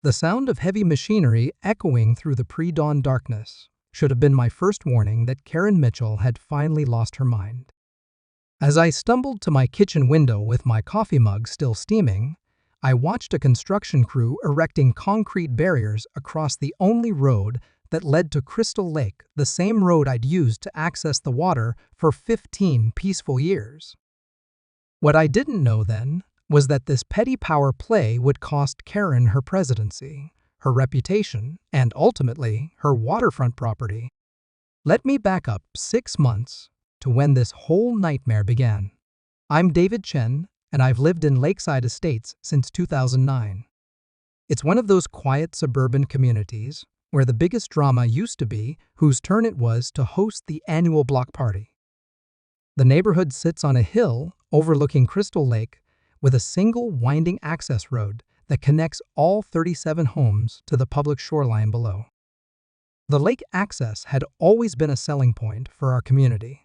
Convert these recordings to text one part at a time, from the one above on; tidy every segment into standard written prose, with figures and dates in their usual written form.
The sound of heavy machinery echoing through the pre-dawn darkness should have been my first warning that Karen Mitchell had finally lost her mind. As I stumbled to my kitchen window with my coffee mug still steaming, I watched a construction crew erecting concrete barriers across the only road that led to Crystal Lake, the same road I'd used to access the water for 15 peaceful years. What I didn't know then was that this petty power play would cost Karen her presidency, her reputation, and ultimately her waterfront property. Let me back up 6 months to when this whole nightmare began. I'm David Chen, and I've lived in Lakeside Estates since 2009. It's one of those quiet suburban communities where the biggest drama used to be whose turn it was to host the annual block party. The neighborhood sits on a hill overlooking Crystal Lake with a single winding access road that connects all 37 homes to the public shoreline below. The lake access had always been a selling point for our community.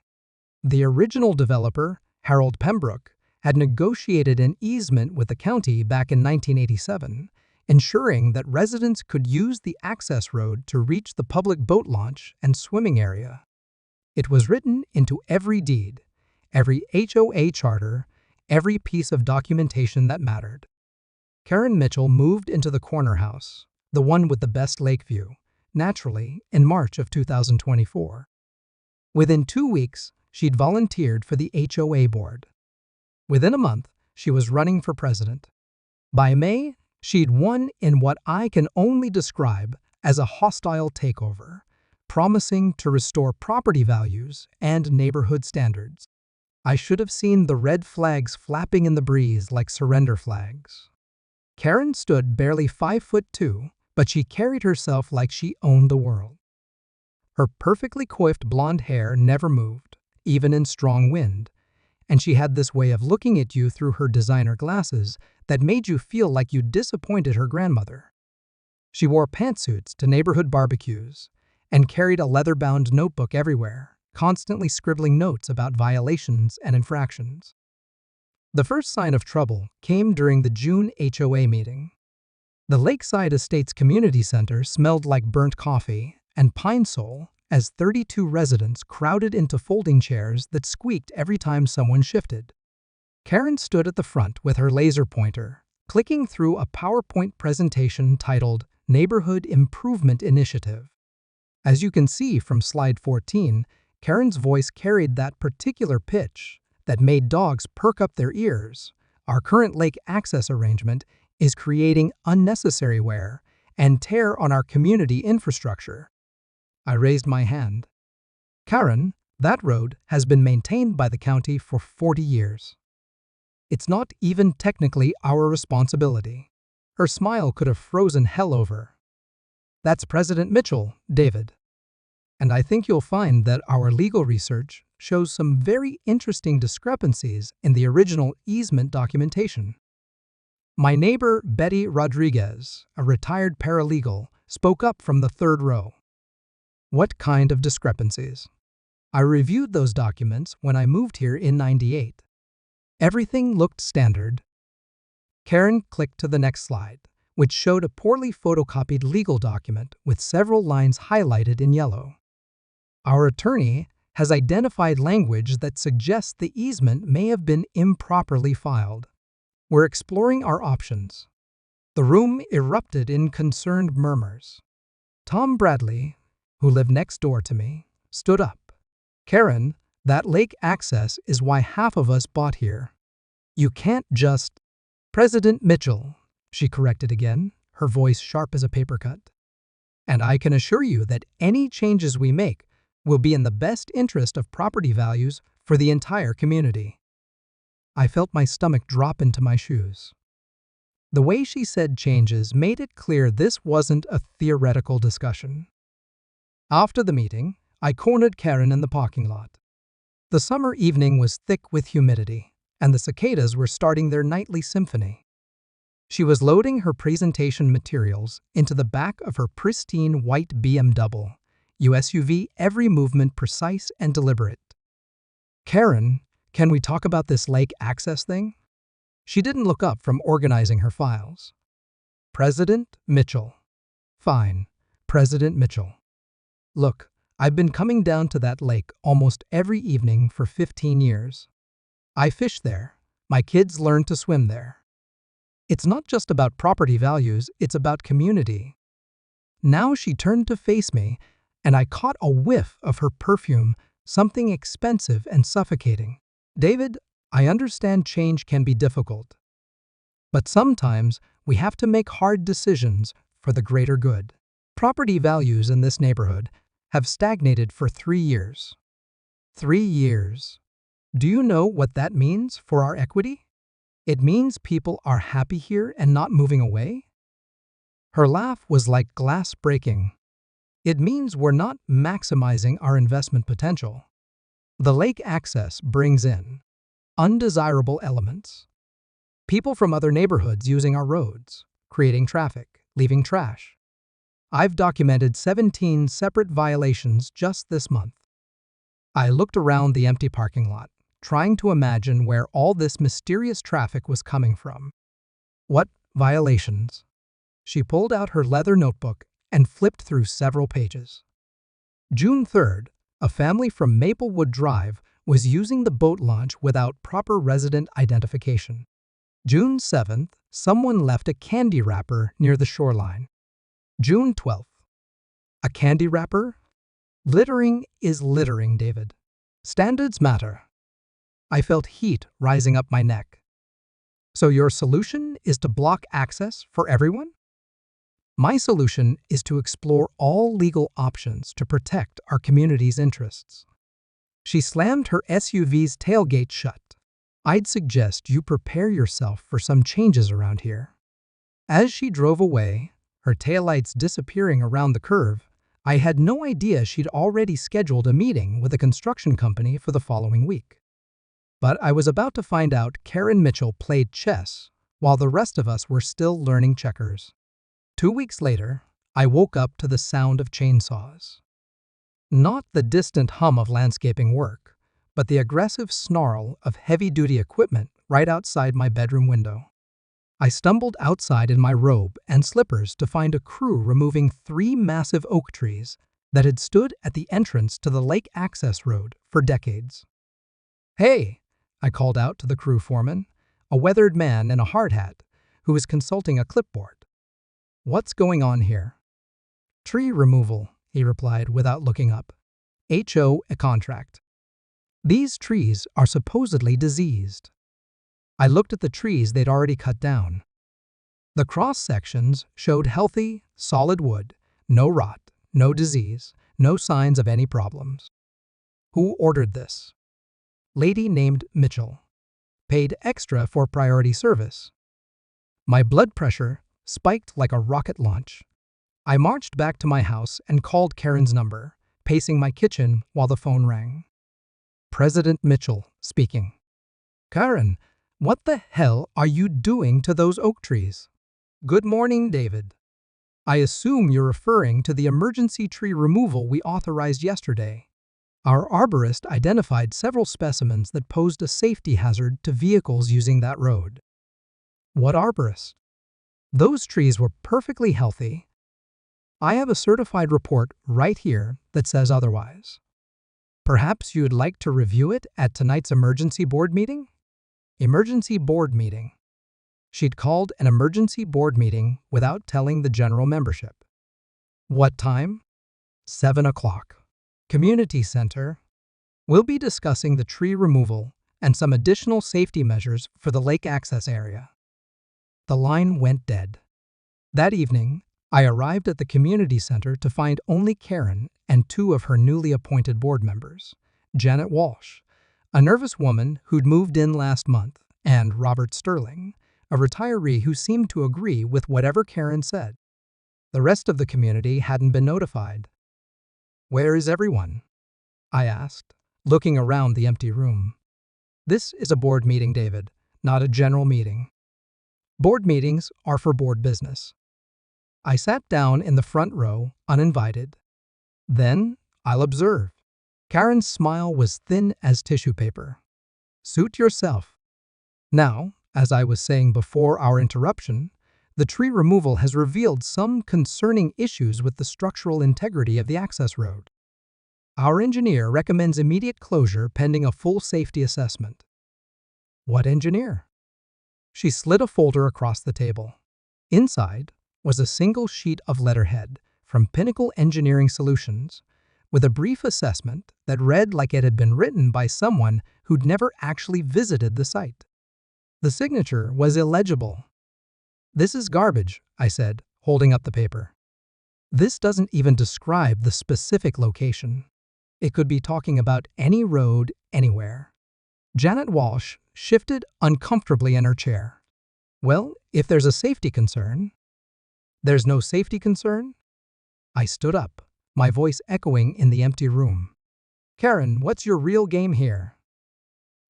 The original developer, Harold Pembroke, had negotiated an easement with the county back in 1987, ensuring that residents could use the access road to reach the public boat launch and swimming area. It was written into every deed, every HOA charter, every piece of documentation that mattered. Karen Mitchell moved into the corner house, the one with the best lake view, naturally, in March of 2024. Within 2 weeks, she'd volunteered for the HOA board. Within a month, she was running for president. By May, she'd won in what I can only describe as a hostile takeover, promising to restore property values and neighborhood standards. I should have seen the red flags flapping in the breeze like surrender flags. Karen stood barely 5'2", but she carried herself like she owned the world. Her perfectly coiffed blonde hair never moved, even in strong wind, and she had this way of looking at you through her designer glasses that made you feel like you disappointed her grandmother. She wore pantsuits to neighborhood barbecues and carried a leather-bound notebook everywhere, constantly scribbling notes about violations and infractions. The first sign of trouble came during the June HOA meeting. The Lakeside Estates Community Center smelled like burnt coffee and pine sol as 32 residents crowded into folding chairs that squeaked every time someone shifted. Karen stood at the front with her laser pointer, clicking through a PowerPoint presentation titled Neighborhood Improvement Initiative. As you can see from slide 14, Karen's voice carried that particular pitch that made dogs perk up their ears. Our current lake access arrangement is creating unnecessary wear and tear on our community infrastructure. I raised my hand. Karen, that road has been maintained by the county for 40 years. It's not even technically our responsibility. Her smile could have frozen hell over. That's President Mitchell, David. And I think you'll find that our legal research shows some very interesting discrepancies in the original easement documentation. My neighbor, Betty Rodriguez, a retired paralegal, spoke up from the third row. What kind of discrepancies? I reviewed those documents when I moved here in '98. Everything looked standard. Karen clicked to the next slide, which showed a poorly photocopied legal document with several lines highlighted in yellow. Our attorney has identified language that suggests the easement may have been improperly filed. We're exploring our options. The room erupted in concerned murmurs. Tom Bradley, who lived next door to me, stood up. Karen, that lake access is why half of us bought here. You can't just… President Mitchell, she corrected again, her voice sharp as a paper cut. And I can assure you that any changes we make will be in the best interest of property values for the entire community. I felt my stomach drop into my shoes. The way she said changes made it clear this wasn't a theoretical discussion. After the meeting, I cornered Karen in the parking lot. The summer evening was thick with humidity, and the cicadas were starting their nightly symphony. She was loading her presentation materials into the back of her pristine white BMW SUV, every movement precise and deliberate. Karen, can we talk about this lake access thing? She didn't look up from organizing her files. President Mitchell. Fine, President Mitchell. Look, I've been coming down to that lake almost every evening for 15 years. I fish there. My kids learn to swim there. It's not just about property values, it's about community. Now she turned to face me, and I caught a whiff of her perfume, something expensive and suffocating. David, I understand change can be difficult. But sometimes we have to make hard decisions for the greater good. Property values in this neighborhood have stagnated for 3 years. 3 years. Do you know what that means for our equity? It means people are happy here and not moving away. Her laugh was like glass breaking. It means we're not maximizing our investment potential. The lake access brings in undesirable elements. People from other neighborhoods using our roads, creating traffic, leaving trash. I've documented 17 separate violations just this month. I looked around the empty parking lot, trying to imagine where all this mysterious traffic was coming from. What violations? She pulled out her leather notebook and flipped through several pages. June 3rd, a family from Maplewood Drive was using the boat launch without proper resident identification. June 7th, someone left a candy wrapper near the shoreline. June 12th. A candy wrapper? Littering is littering, David. Standards matter. I felt heat rising up my neck. So your solution is to block access for everyone? My solution is to explore all legal options to protect our community's interests. She slammed her SUV's tailgate shut. I'd suggest you prepare yourself for some changes around here. As she drove away, her taillights disappearing around the curve, I had no idea she'd already scheduled a meeting with a construction company for the following week. But I was about to find out Karen Mitchell played chess while the rest of us were still learning checkers. 2 weeks later, I woke up to the sound of chainsaws. Not the distant hum of landscaping work, but the aggressive snarl of heavy-duty equipment right outside my bedroom window. I stumbled outside in my robe and slippers to find a crew removing 3 massive oak trees that had stood at the entrance to the lake access road for decades. "Hey!" I called out to the crew foreman, a weathered man in a hard hat who was consulting a clipboard. "What's going on here?" "Tree removal," he replied without looking up. "HOA contract. These trees are supposedly diseased." I looked at the trees they'd already cut down. The cross-sections showed healthy, solid wood, no rot, no disease, no signs of any problems. Who ordered this? Lady named Mitchell. Paid extra for priority service. My blood pressure spiked like a rocket launch. I marched back to my house and called Karen's number, pacing my kitchen while the phone rang. President Mitchell speaking. "Karen, what the hell are you doing to those oak trees?" "Good morning, David. I assume you're referring to the emergency tree removal we authorized yesterday. Our arborist identified several specimens that posed a safety hazard to vehicles using that road." "What arborist?" "Those trees were perfectly healthy. I have a certified report right here that says otherwise. Perhaps you'd like to review it at tonight's emergency board meeting?" Emergency board meeting. She'd called an emergency board meeting without telling the general membership. What time? 7 o'clock. Community center. We'll be discussing the tree removal and some additional safety measures for the lake access area. The line went dead. That evening, I arrived at the community center to find only Karen and 2 of her newly appointed board members, Janet Walsh, a nervous woman who'd moved in last month, and Robert Sterling, a retiree who seemed to agree with whatever Karen said. The rest of the community hadn't been notified. "Where is everyone?" I asked, looking around the empty room. "This is a board meeting, David, not a general meeting. Board meetings are for board business." I sat down in the front row, uninvited. "Then I'll observe." Karen's smile was thin as tissue paper. "Suit yourself." Now, as I was saying before our interruption, The tree removal has revealed some concerning issues with the structural integrity of the access road. Our engineer recommends immediate closure pending a full safety assessment. What engineer? She slid a folder across the table. Inside was a single sheet of letterhead from Pinnacle Engineering Solutions, with a brief assessment that read like it had been written by someone who'd never actually visited the site. The signature was illegible. "This is garbage," I said, holding up the paper. "This doesn't even describe the specific location. It could be talking about any road, anywhere." Janet Walsh shifted uncomfortably in her chair. "Well, if there's a safety concern..." "There's no safety concern?" I stood up, my voice echoing in the empty room. "Karen, what's your real game here?"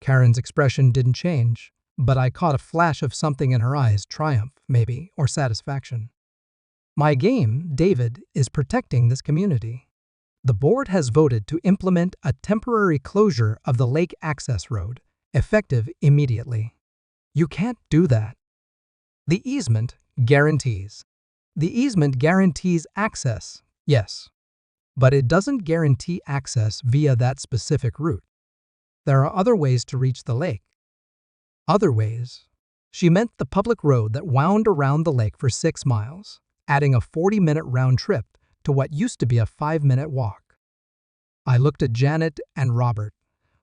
Karen's expression didn't change, but I caught a flash of something in her eyes, triumph, maybe, or satisfaction. "My game, David, is protecting this community. The board has voted to implement a temporary closure of the lake access road, effective immediately. You can't do that. The easement guarantees. The easement guarantees access, yes, but it doesn't guarantee access via that specific route. There are other ways to reach the lake." Other ways? She meant the public road that wound around the lake for 6 miles, adding a 40-minute round trip to what used to be a 5-minute walk. I looked at Janet and Robert,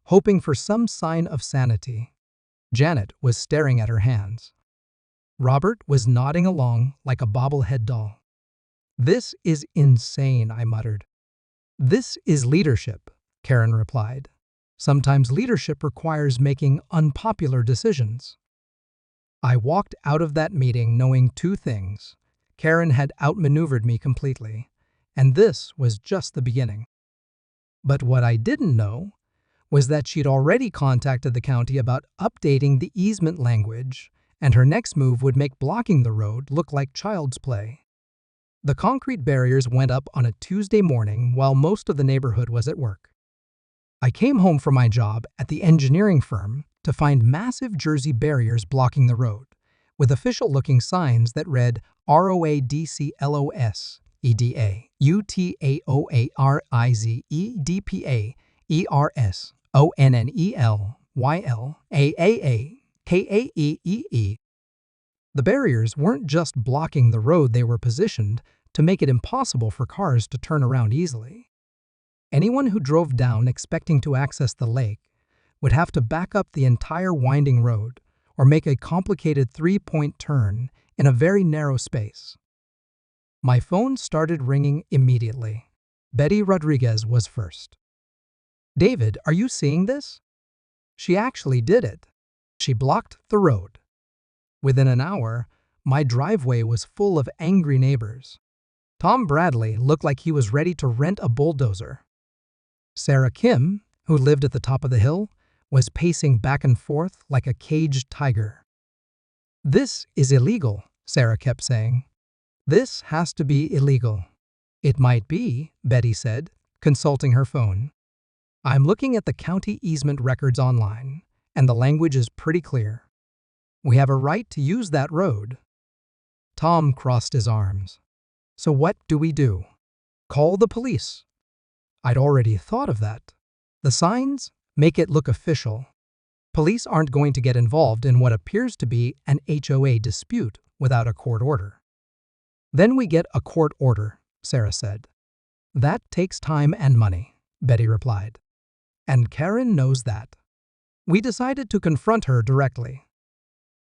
hoping for some sign of sanity. Janet was staring at her hands. Robert was nodding along like a bobblehead doll. "This is insane," I muttered. "This is leadership," Karen replied. "Sometimes leadership requires making unpopular decisions." I walked out of that meeting knowing 2 things. Karen had outmaneuvered me completely, and this was just the beginning. But what I didn't know was that she'd already contacted the county about updating the easement language, and her next move would make blocking the road look like child's play. The concrete barriers went up on a Tuesday morning while most of the neighborhood was at work. I came home from my job at the engineering firm to find massive Jersey barriers blocking the road, with official-looking signs that read ROADCLOS, EDA, UTAOARIZE, EDPA, ERS, ONNEL, YL, AAA, KAEEE. The barriers weren't just blocking the road, they were positioned to make it impossible for cars to turn around easily. Anyone who drove down expecting to access the lake would have to back up the entire winding road or make a complicated 3-point turn in a very narrow space. My phone started ringing immediately. Betty Rodriguez was first. "David, are you seeing this?" She actually did it. She blocked the road. Within an hour, my driveway was full of angry neighbors. Tom Bradley looked like he was ready to rent a bulldozer. Sarah Kim, who lived at the top of the hill, was pacing back and forth like a caged tiger. "This is illegal," Sarah kept saying. "This has to be illegal." "It might be," Betty said, consulting her phone. "I'm looking at the county easement records online, and the language is pretty clear. We have a right to use that road." Tom crossed his arms. "So what do we do? Call the police?" I'd already thought of that. The signs make it look official. Police aren't going to get involved in what appears to be an HOA dispute without a court order. "Then we get a court order," Sarah said. "That takes time and money," Betty replied. "And Karen knows that." We decided to confront her directly.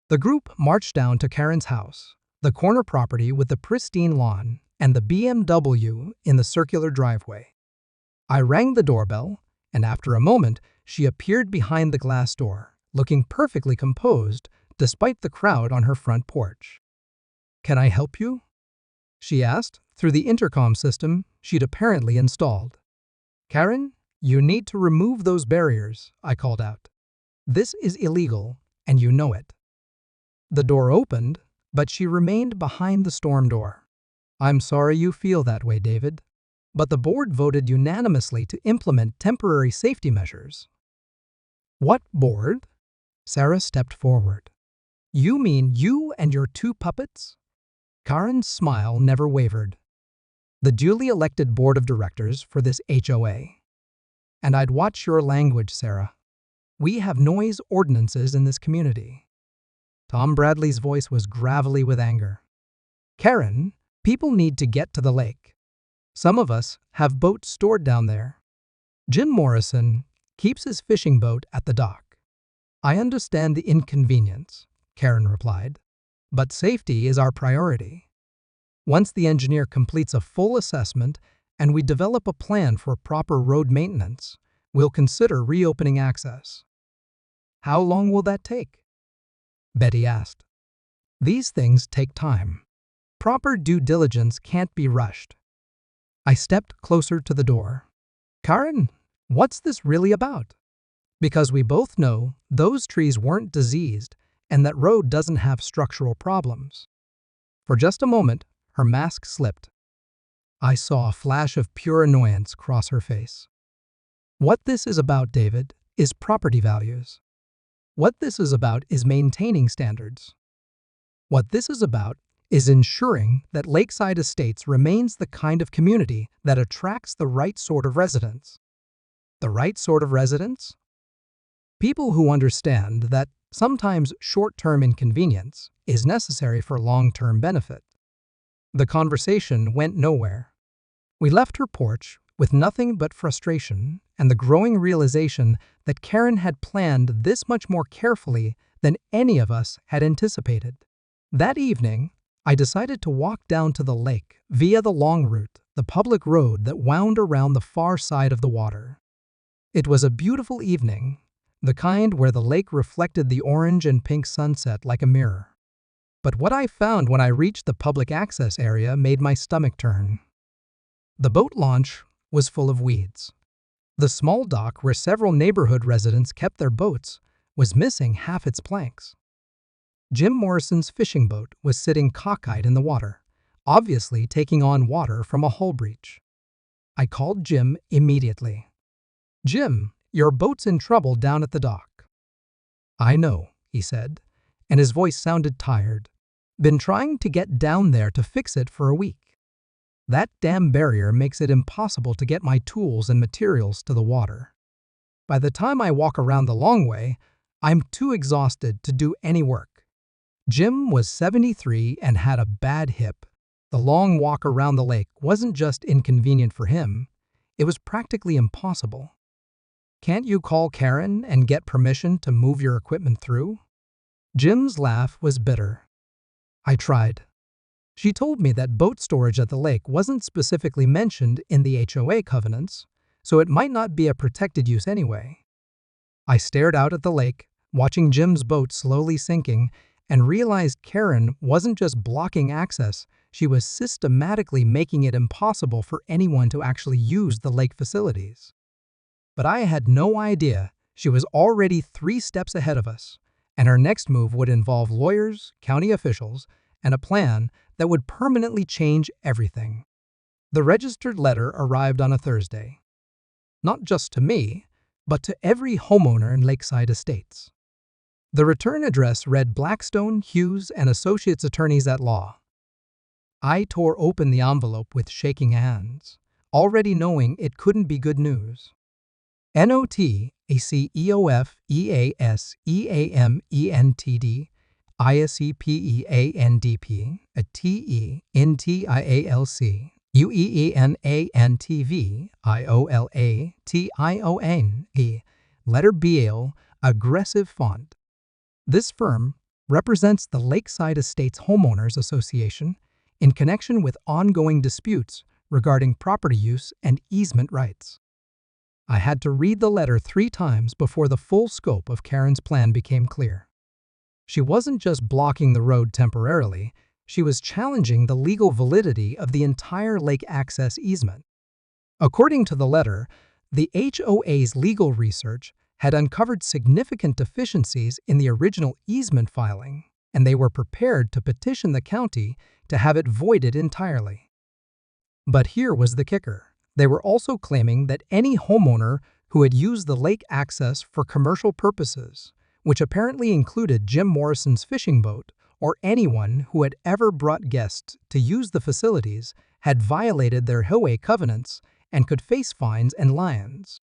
The group marched down to Karen's house, the corner property with the pristine lawn and the BMW in the circular driveway. I rang the doorbell, and after a moment, she appeared behind the glass door, looking perfectly composed despite the crowd on her front porch. "Can I help you?" she asked through the intercom system she'd apparently installed. "Karen, you need to remove those barriers," I called out. "This is illegal, and you know it." The door opened, but she remained behind the storm door. "I'm sorry you feel that way, David, but the board voted unanimously to implement temporary safety measures." "What board?" Sarah stepped forward. "You mean you and your 2 puppets?" Karen's smile never wavered. The duly elected board of directors for this HOA. And I'd watch your language, Sarah. We have noise ordinances in this community. Tom Bradley's voice was gravelly with anger. Karen, people need to get to the lake. Some of us have boats stored down there. Jim Morrison keeps his fishing boat at the dock. I understand the inconvenience, Karen replied, but safety is our priority. Once the engineer completes a full assessment and we develop a plan for proper road maintenance, we'll consider reopening access. How long will that take? Betty asked. These things take time. Proper due diligence can't be rushed. I stepped closer to the door. Karen, what's this really about? Because we both know those trees weren't diseased and that road doesn't have structural problems. For just a moment, her mask slipped. I saw a flash of pure annoyance cross her face. What this is about, David, is property values. What this is about is maintaining standards. What this is about is ensuring that Lakeside Estates remains the kind of community that attracts the right sort of residents. The right sort of residents? People who understand that sometimes short-term inconvenience is necessary for long-term benefit. The conversation went nowhere. We left her porch with nothing but frustration and the growing realization that Karen had planned this much more carefully than any of us had anticipated. That evening, I decided to walk down to the lake via the long route, the public road that wound around the far side of the water. It was a beautiful evening, the kind where the lake reflected the orange and pink sunset like a mirror. But what I found when I reached the public access area made my stomach turn. The boat launch was full of weeds. The small dock where several neighborhood residents kept their boats was missing half its planks. Jim Morrison's fishing boat was sitting cockeyed in the water, obviously taking on water from a hull breach. I called Jim immediately. Jim, your boat's in trouble down at the dock. I know, he said, and his voice sounded tired. Been trying to get down there to fix it for a week. That damn barrier makes it impossible to get my tools and materials to the water. By the time I walk around the long way, I'm too exhausted to do any work. Jim was 73 and had a bad hip. The long walk around the lake wasn't just inconvenient for him, it was practically impossible. Can't you call Karen and get permission to move your equipment through? Jim's laugh was bitter. I tried. She told me that boat storage at the lake wasn't specifically mentioned in the HOA covenants, so it might not be a protected use anyway. I stared out at the lake, watching Jim's boat slowly sinking, and realized Karen wasn't just blocking access, she was systematically making it impossible for anyone to actually use the lake facilities. But I had no idea she was already 3 steps ahead of us, and her next move would involve lawyers, county officials, and a plan that would permanently change everything. The registered letter arrived on a Thursday. Not just to me, but to every homeowner in Lakeside Estates. The return address read Blackstone, Hughes, and Associates Attorneys at Law. I tore open the envelope with shaking hands, already knowing it couldn't be good news. NOTACEOFEASEAMENTD ISEPEANDP TENTIALC UEENANTVIOLATIONE letter BL aggressive font. This firm represents the Lakeside Estates Homeowners Association in connection with ongoing disputes regarding property use and easement rights. I had to read the letter 3 times before the full scope of Karen's plan became clear. She wasn't just blocking the road temporarily, she was challenging the legal validity of the entire lake access easement. According to the letter, the HOA's legal research had uncovered significant deficiencies in the original easement filing, and they were prepared to petition the county to have it voided entirely. But here was the kicker. They were also claiming that any homeowner who had used the lake access for commercial purposes, which apparently included Jim Morrison's fishing boat, or anyone who had ever brought guests to use the facilities had violated their HOA covenants and could face fines and liens.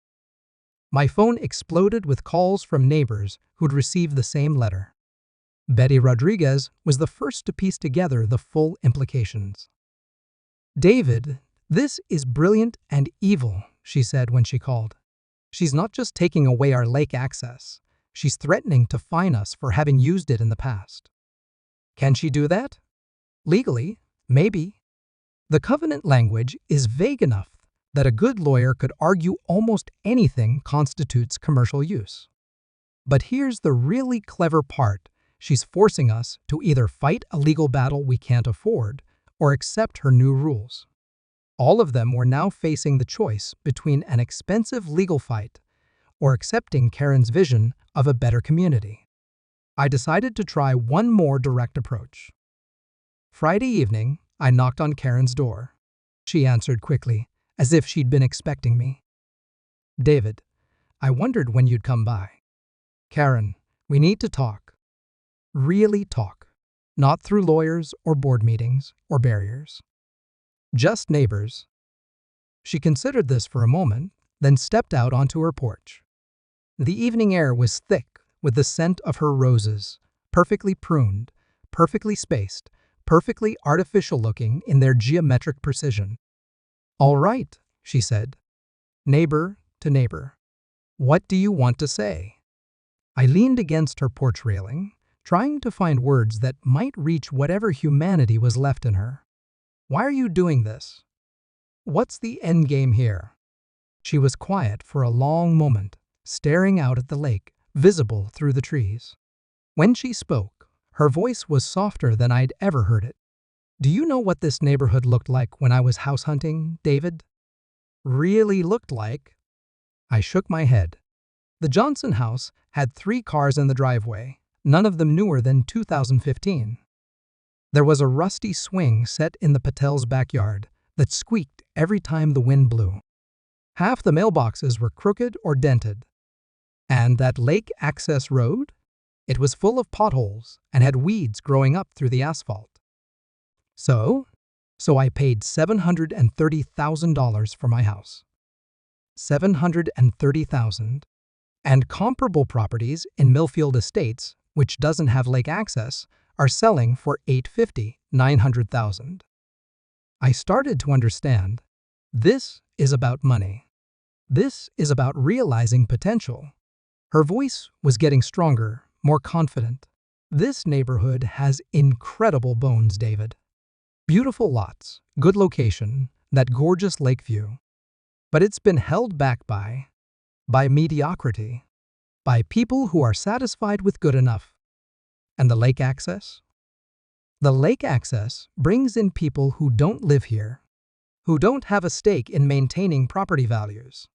My phone exploded with calls from neighbors who'd received the same letter. Betty Rodriguez was the first to piece together the full implications. "David, this is brilliant and evil," she said when she called. "She's not just taking away our lake access, she's threatening to fine us for having used it in the past." Can she do that? Legally, maybe. The covenant language is vague enough that a good lawyer could argue almost anything constitutes commercial use. But here's the really clever part. She's forcing us to either fight a legal battle we can't afford or accept her new rules. All of them were now facing the choice between an expensive legal fight or accepting Karen's vision of a better community. I decided to try one more direct approach. Friday evening, I knocked on Karen's door. She answered quickly, as if she'd been expecting me. "David, I wondered when you'd come by." "Karen, we need to talk. Really talk. Not through lawyers or board meetings or barriers. Just neighbors." She considered this for a moment, then stepped out onto her porch. The evening air was thick with the scent of her roses, perfectly pruned, perfectly spaced, perfectly artificial-looking in their geometric precision. "All right," she said, neighbor to neighbor. "What do you want to say?" I leaned against her porch railing, trying to find words that might reach whatever humanity was left in her. "Why are you doing this? What's the end game here?" She was quiet for a long moment, staring out at the lake, visible through the trees. When she spoke, her voice was softer than I'd ever heard it. "Do you know what this neighborhood looked like when I was house hunting, David?" "Really looked like?" I shook my head. The Johnson house had 3 cars in the driveway, none of them newer than 2015. There was a rusty swing set in the Patel's backyard that squeaked every time the wind blew. Half the mailboxes were crooked or dented. And that lake access road? It was full of potholes and had weeds growing up through the asphalt. So I paid $730,000 for my house. $730,000. And comparable properties in Millfield Estates, which doesn't have lake access, are selling for $850,000, $900,000. I started to understand. This is about money. This is about realizing potential. Her voice was getting stronger, more confident. "This neighborhood has incredible bones, David. Beautiful lots, good location, that gorgeous lake view. But it's been held back by mediocrity, by people who are satisfied with good enough. And the lake access? The lake access brings in people who don't live here, who don't have a stake in maintaining property values,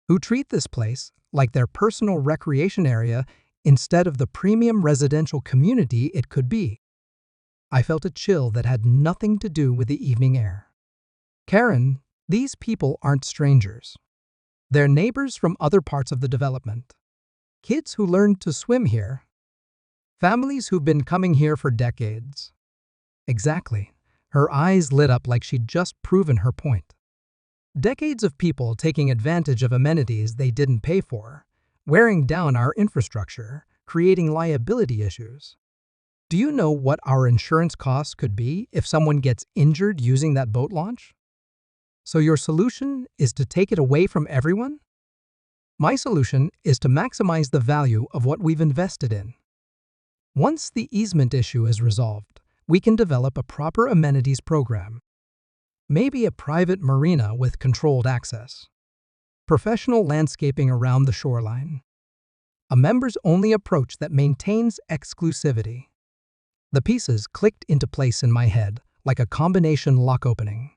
who treat this place like their personal recreation area instead of the premium residential community it could be." I felt a chill that had nothing to do with the evening air. "Karen, these people aren't strangers. They're neighbors from other parts of the development. Kids who learned to swim here. Families who've been coming here for decades." Exactly. Her eyes lit up like she'd just proven her point. Decades of people taking advantage of amenities they didn't pay for, wearing down our infrastructure, creating liability issues. "Do you know what our insurance costs could be if someone gets injured using that boat launch? So your solution is to take it away from everyone? My solution is to maximize the value of what we've invested in. Once the easement issue is resolved, we can develop a proper amenities program. Maybe a private marina with controlled access. Professional landscaping around the shoreline. A members-only approach that maintains exclusivity." The pieces clicked into place in my head like a combination lock opening.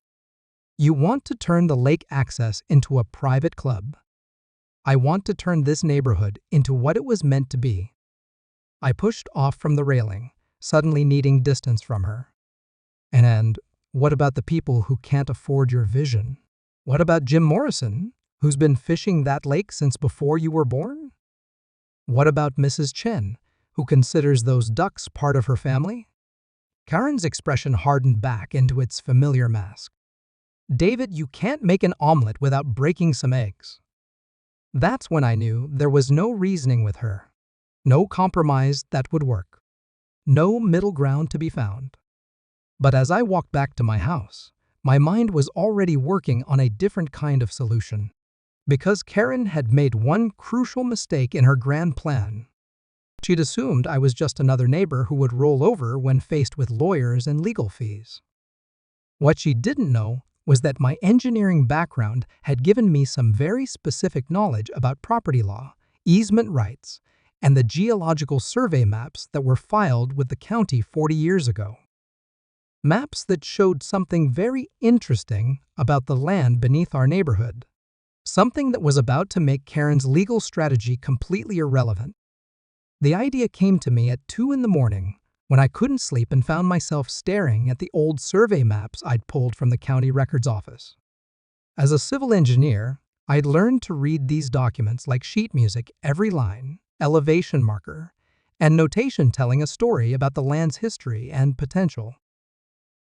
"You want to turn the lake access into a private club. I want to turn this neighborhood into what it was meant to be." I pushed off from the railing, suddenly needing distance from her. And what about the people who can't afford your vision? What about Jim Morrison, who's been fishing that lake since before you were born? What about Mrs. Chen, who considers those ducks part of her family? Karen's expression hardened back into its familiar mask. David, you can't make an omelet without breaking some eggs. That's when I knew there was no reasoning with her. No compromise that would work. No middle ground to be found. But as I walked back to my house, my mind was already working on a different kind of solution. Because Karen had made one crucial mistake in her grand plan. She'd assumed I was just another neighbor who would roll over when faced with lawyers and legal fees. What she didn't know was that my engineering background had given me some very specific knowledge about property law, easement rights, and the geological survey maps that were filed with the county 40 years ago. Maps that showed something very interesting about the land beneath our neighborhood. Something that was about to make Karen's legal strategy completely irrelevant. The idea came to me at 2 in the morning when I couldn't sleep and found myself staring at the old survey maps I'd pulled from the county records office. As a civil engineer, I'd learned to read these documents like sheet music, every line, elevation marker, and notation telling a story about the land's history and potential.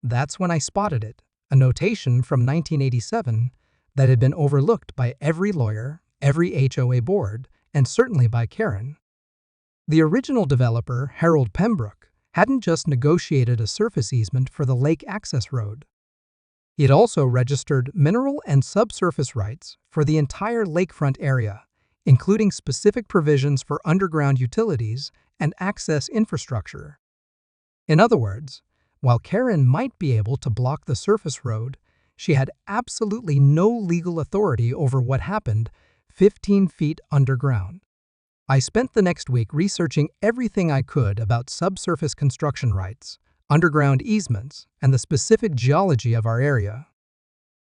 That's when I spotted it, a notation from 1987 that had been overlooked by every lawyer, every HOA board, and certainly by Karen. The original developer, Harold Pembroke, hadn't just negotiated a surface easement for the lake access road. He'd also registered mineral and subsurface rights for the entire lakefront area, including specific provisions for underground utilities and access infrastructure. In other words, while Karen might be able to block the surface road, she had absolutely no legal authority over what happened 15 feet underground. I spent the next week researching everything I could about subsurface construction rights, underground easements, and the specific geology of our area.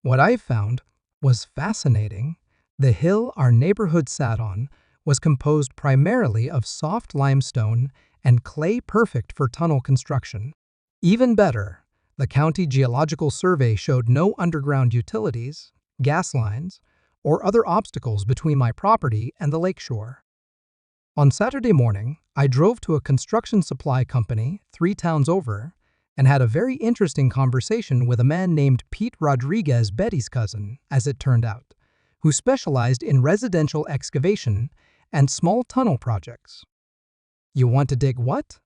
What I found was fascinating. The hill our neighborhood sat on was composed primarily of soft limestone and clay, perfect for tunnel construction. Even better, the county geological survey showed no underground utilities, gas lines, or other obstacles between my property and the lakeshore. On Saturday morning, I drove to a construction supply company 3 towns over and had a very interesting conversation with a man named Pete Rodriguez, Betty's cousin, as it turned out, who specialized in residential excavation and small tunnel projects. "You want to dig what?"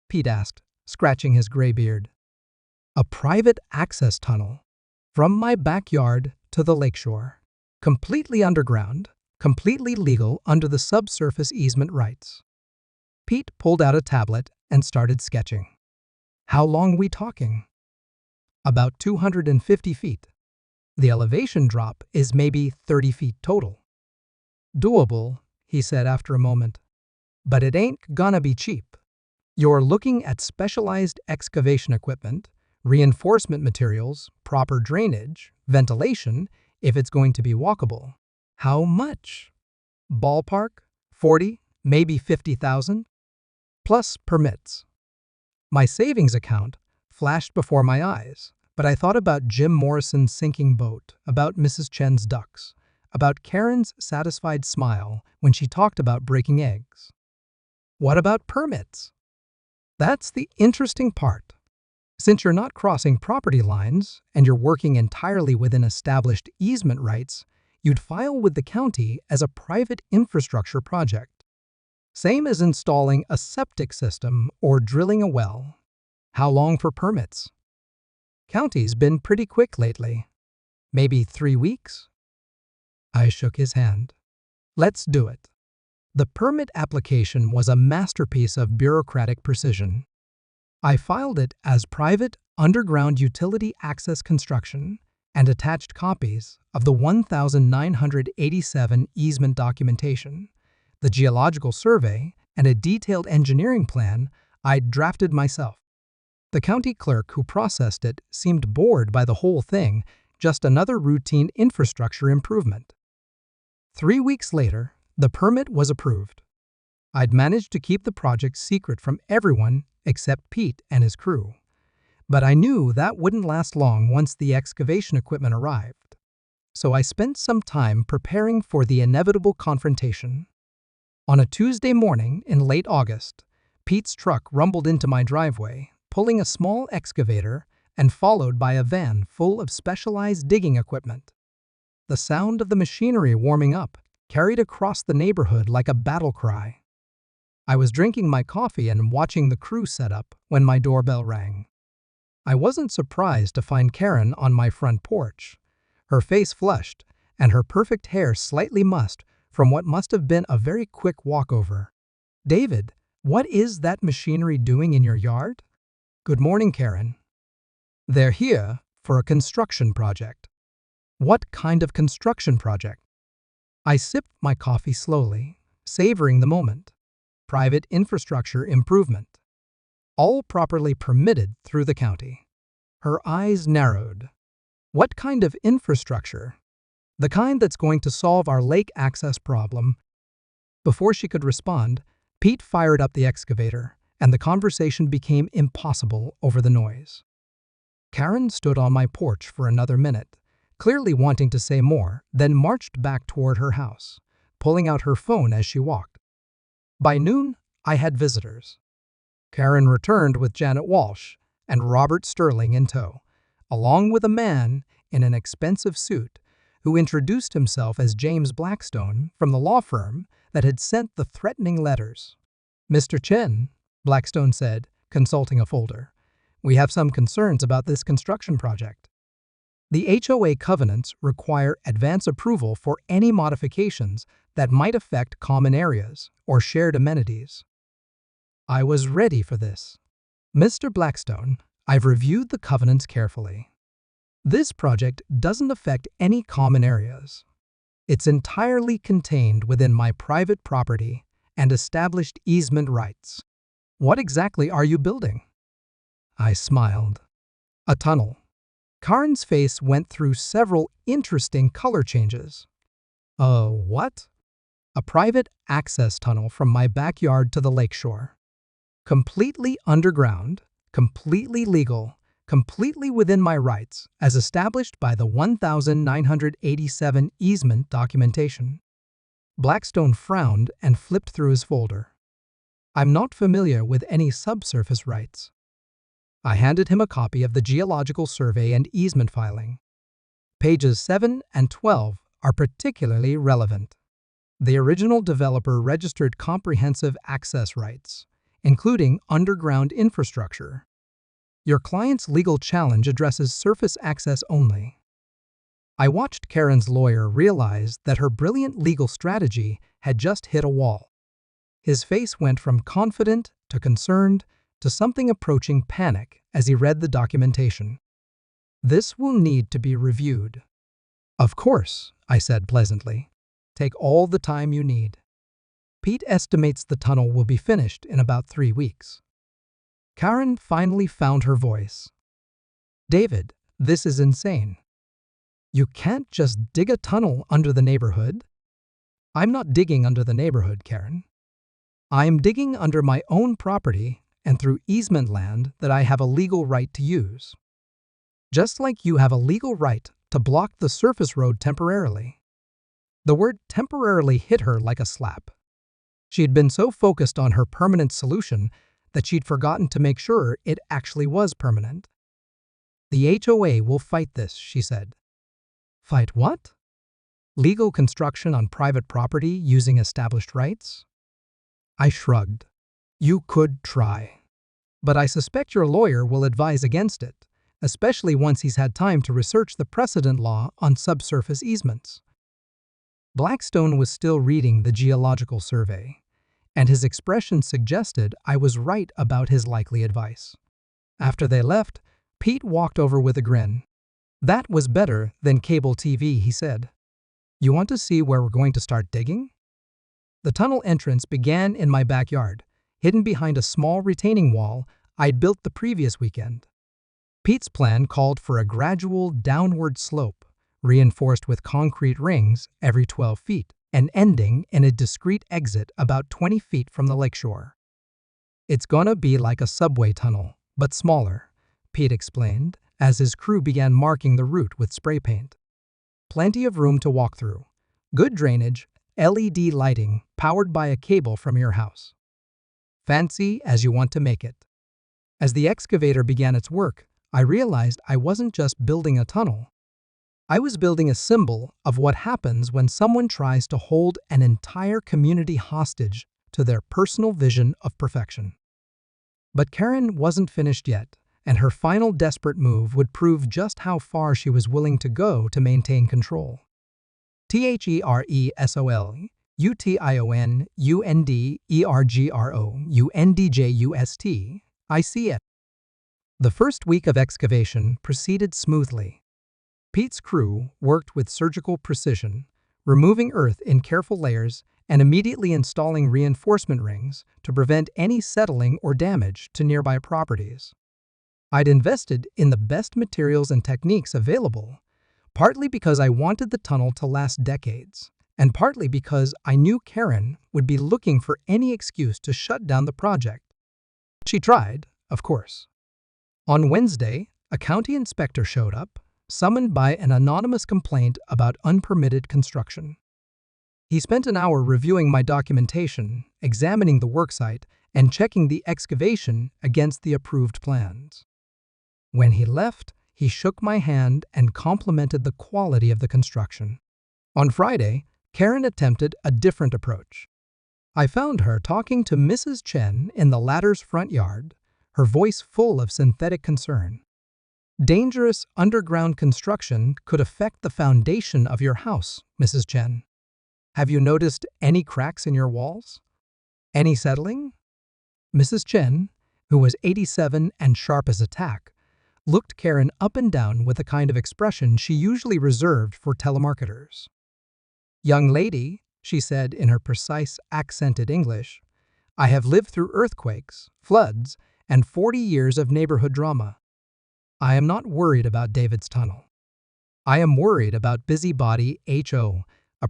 Pete asked, scratching his gray beard. "A private access tunnel from my backyard to the lakeshore, completely underground, completely legal under the subsurface easement rights." Pete pulled out a tablet and started sketching. "How long we talking?" "About 250 feet. The elevation drop is maybe 30 feet total." "Doable," he said after a moment. "But it ain't gonna be cheap. You're looking at specialized excavation equipment, reinforcement materials, proper drainage, ventilation, if it's going to be walkable. How much?" "Ballpark, 40, maybe 50,000. Plus permits." My savings account flashed before my eyes, but I thought about Jim Morrison's sinking boat, about Mrs. Chen's ducks, about Karen's satisfied smile when she talked about breaking eggs. What about permits? That's the interesting part. Since you're not crossing property lines and you're working entirely within established easement rights, you'd file with the county as a private infrastructure project. Same as installing a septic system or drilling a well. How long for permits? County's been pretty quick lately. Maybe 3 weeks? I shook his hand. Let's do it. The permit application was a masterpiece of bureaucratic precision. I filed it as private underground utility access construction and attached copies of the 1,987 easement documentation, the geological survey, and a detailed engineering plan I'd drafted myself. The county clerk who processed it seemed bored by the whole thing, just another routine infrastructure improvement. 3 weeks later, the permit was approved. I'd managed to keep the project secret from everyone except Pete and his crew. But I knew that wouldn't last long once the excavation equipment arrived. So I spent some time preparing for the inevitable confrontation. On a Tuesday morning in late August, Pete's truck rumbled into my driveway, pulling a small excavator and followed by a van full of specialized digging equipment. The sound of the machinery warming up carried across the neighborhood like a battle cry. I was drinking my coffee and watching the crew set up when my doorbell rang. I wasn't surprised to find Karen on my front porch, her face flushed and her perfect hair slightly mussed from what must have been a very quick walkover. "David, what is that machinery doing in your yard?" "Good morning, Karen." "They're here for a construction project." "What kind of construction project?" I sipped my coffee slowly, savoring the moment. "Private infrastructure improvement. All properly permitted through the county." Her eyes narrowed. "What kind of infrastructure?" "The kind that's going to solve our lake access problem." Before she could respond, Pete fired up the excavator, and the conversation became impossible over the noise. Karen stood on my porch for another minute, clearly wanting to say more, then marched back toward her house, pulling out her phone as she walked. By noon, I had visitors. Karen returned with Janet Walsh and Robert Sterling in tow, along with a man in an expensive suit who introduced himself as James Blackstone from the law firm that had sent the threatening letters. "Mr. Chen," Blackstone said, consulting a folder, "we have some concerns about this construction project. The HOA covenants require advance approval for any modifications that might affect common areas or shared amenities." I was ready for this. "Mr. Blackstone, I've reviewed the covenants carefully. This project doesn't affect any common areas. It's entirely contained within my private property and established easement rights. What exactly are you building?" I smiled. "A tunnel." Karen's face went through several interesting color changes. "Oh, what?" "A private access tunnel from my backyard to the lakeshore. Completely underground, completely legal, completely within my rights, as established by the 1987 easement documentation." Blackstone frowned and flipped through his folder. "I'm not familiar with any subsurface rights." I handed him a copy of the Geological Survey and easement filing. Pages 7 and 12 are particularly relevant. The original developer registered comprehensive access rights, including underground infrastructure. Your client's legal challenge addresses surface access only. I watched Karen's lawyer realize that her brilliant legal strategy had just hit a wall. His face went from confident to concerned to something approaching panic as he read the documentation. "This will need to be reviewed." "Of course," I said pleasantly. "Take all the time you need. Pete estimates the tunnel will be finished in about 3 weeks." Karen finally found her voice. "David, this is insane. You can't just dig a tunnel under the neighborhood." "I'm not digging under the neighborhood, Karen. I'm digging under my own property and through easement land that I have a legal right to use. Just like you have a legal right to block the surface road temporarily." The word temporarily hit her like a slap. She had been so focused on her permanent solution that she'd forgotten to make sure it actually was permanent. "The HOA will fight this," she said. "Fight what?" "Legal construction on private property using established rights." I shrugged. "You could try. But I suspect your lawyer will advise against it, especially once he's had time to research the precedent law on subsurface easements." Blackstone was still reading the Geological Survey, and his expression suggested I was right about his likely advice. After they left, Pete walked over with a grin. "That was better than cable TV," he said. "You want to see where we're going to start digging?" The tunnel entrance began in my backyard, hidden behind a small retaining wall I'd built the previous weekend. Pete's plan called for a gradual downward slope, reinforced with concrete rings every 12 feet, and ending in a discreet exit about 20 feet from the lakeshore. "It's gonna be like a subway tunnel, but smaller," Pete explained, as his crew began marking the route with spray paint. "Plenty of room to walk through. Good drainage, LED lighting powered by a cable from your house." fancy as you want to make it. As the excavator began its work, I realized I wasn't just building a tunnel. I was building a symbol of what happens when someone tries to hold an entire community hostage to their personal vision of perfection. But Karen wasn't finished yet, and her final desperate move would prove just how far she was willing to go to maintain control. I see it. The first week of excavation proceeded smoothly. Pete's crew worked with surgical precision, removing earth in careful layers and immediately installing reinforcement rings to prevent any settling or damage to nearby properties. I'd invested in the best materials and techniques available, partly because I wanted the tunnel to last decades, and partly because I knew Karen would be looking for any excuse to shut down the project. She tried, of course. On Wednesday, a county inspector showed up, summoned by an anonymous complaint about unpermitted construction. He spent an hour reviewing my documentation, examining the worksite, and checking the excavation against the approved plans. When he left, he shook my hand and complimented the quality of the construction. On Friday, Karen attempted a different approach. I found her talking to Mrs. Chen in the latter's front yard, her voice full of synthetic concern. Dangerous underground construction could affect the foundation of your house, Mrs. Chen. Have you noticed any cracks in your walls? Any settling? Mrs. Chen, who was 87 and sharp as a tack, looked Karen up and down with the kind of expression she usually reserved for telemarketers. "Young lady," she said in her precise, accented English, "I have lived through earthquakes, floods, and 40 years of neighborhood drama. I am not worried about David's tunnel. I am worried about busybody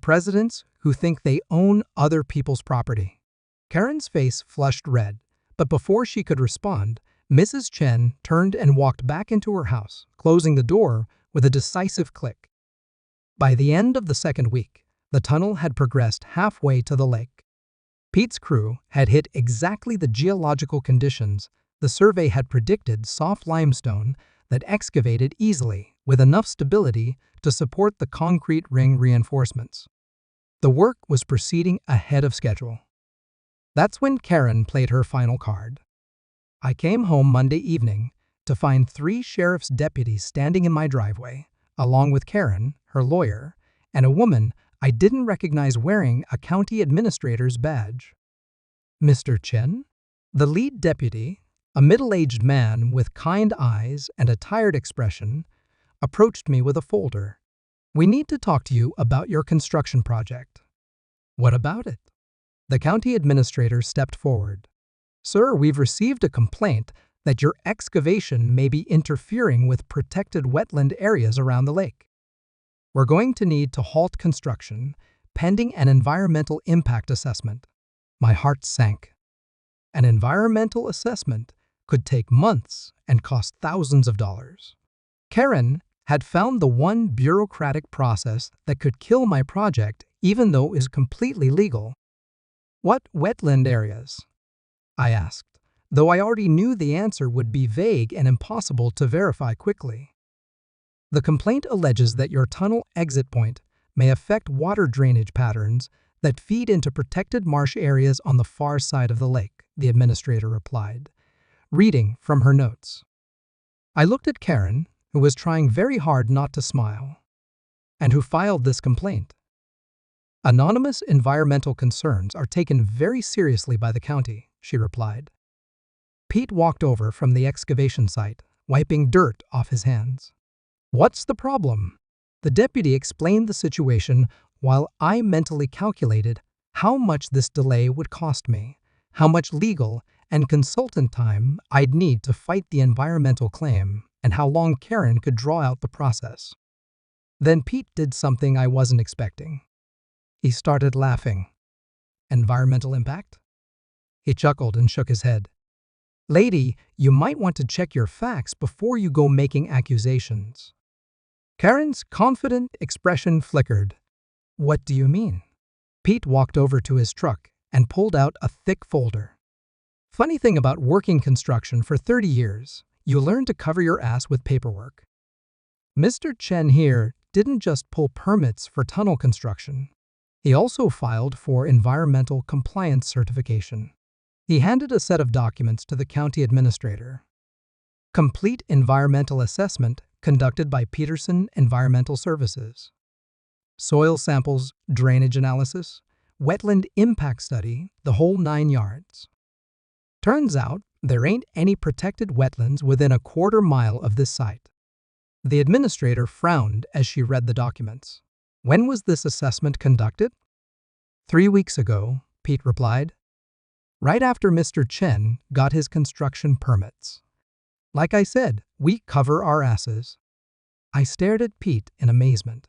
presidents who think they own other people's property." Karen's face flushed red, but before she could respond, Mrs. Chen turned and walked back into her house, closing the door with a decisive click. By the end of the second week, the tunnel had progressed halfway to the lake. Pete's crew had hit exactly the geological conditions the survey had predicted: soft limestone that excavated easily with enough stability to support the concrete ring reinforcements. The work was proceeding ahead of schedule. That's when Karen played her final card. I came home Monday evening to find 3 sheriff's deputies standing in my driveway, along with Karen, her lawyer, and a woman I didn't recognize wearing a county administrator's badge. "Mr. Chen?" The lead deputy, a middle-aged man with kind eyes and a tired expression, approached me with a folder. "We need to talk to you about your construction project." "What about it?" The county administrator stepped forward. "Sir, we've received a complaint that your excavation may be interfering with protected wetland areas around the lake. We're going to need to halt construction pending an environmental impact assessment." My heart sank. An environmental assessment could take months and cost thousands of dollars. Karen had found the one bureaucratic process that could kill my project, even though it was completely legal. "What wetland areas?" I asked, though I already knew the answer would be vague and impossible to verify quickly. "The complaint alleges that your tunnel exit point may affect water drainage patterns that feed into protected marsh areas on the far side of the lake," the administrator replied, reading from her notes. I looked at Karen, who was trying very hard not to smile. "And who filed this complaint?" "Anonymous environmental concerns are taken very seriously by the county," she replied. Pete walked over from the excavation site, wiping dirt off his hands. "What's the problem?" The deputy explained the situation while I mentally calculated how much this delay would cost me, how much legal and consultant time I'd need to fight the environmental claim, and how long Karen could draw out the process. Then Pete did something I wasn't expecting. He started laughing. "Environmental impact?" He chuckled and shook his head. "Lady, you might want to check your facts before you go making accusations." Karen's confident expression flickered. "What do you mean?" Pete walked over to his truck and pulled out a thick folder. Funny thing about working construction for 30 years, you learn to cover your ass with paperwork. Mr. Chen here didn't just pull permits for tunnel construction. He also filed for environmental compliance certification. He handed a set of documents to the county administrator. Complete environmental assessment conducted by Peterson Environmental Services. Soil samples, drainage analysis, wetland impact study, the whole 9 yards. Turns out, there ain't any protected wetlands within a quarter-mile of this site. The administrator frowned as she read the documents. When was this assessment conducted? 3 weeks ago, Pete replied. Right after Mr. Chen got his construction permits. Like I said, we cover our asses. I stared at Pete in amazement.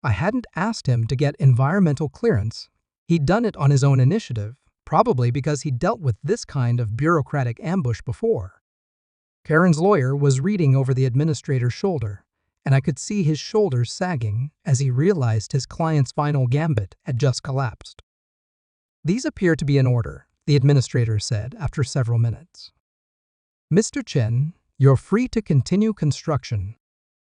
I hadn't asked him to get environmental clearance. He'd done it on his own initiative, probably because he dealt with this kind of bureaucratic ambush before. Karen's lawyer was reading over the administrator's shoulder, and I could see his shoulders sagging as he realized his client's final gambit had just collapsed. These appear to be in order, the administrator said after several minutes. Mr. Chen, you're free to continue construction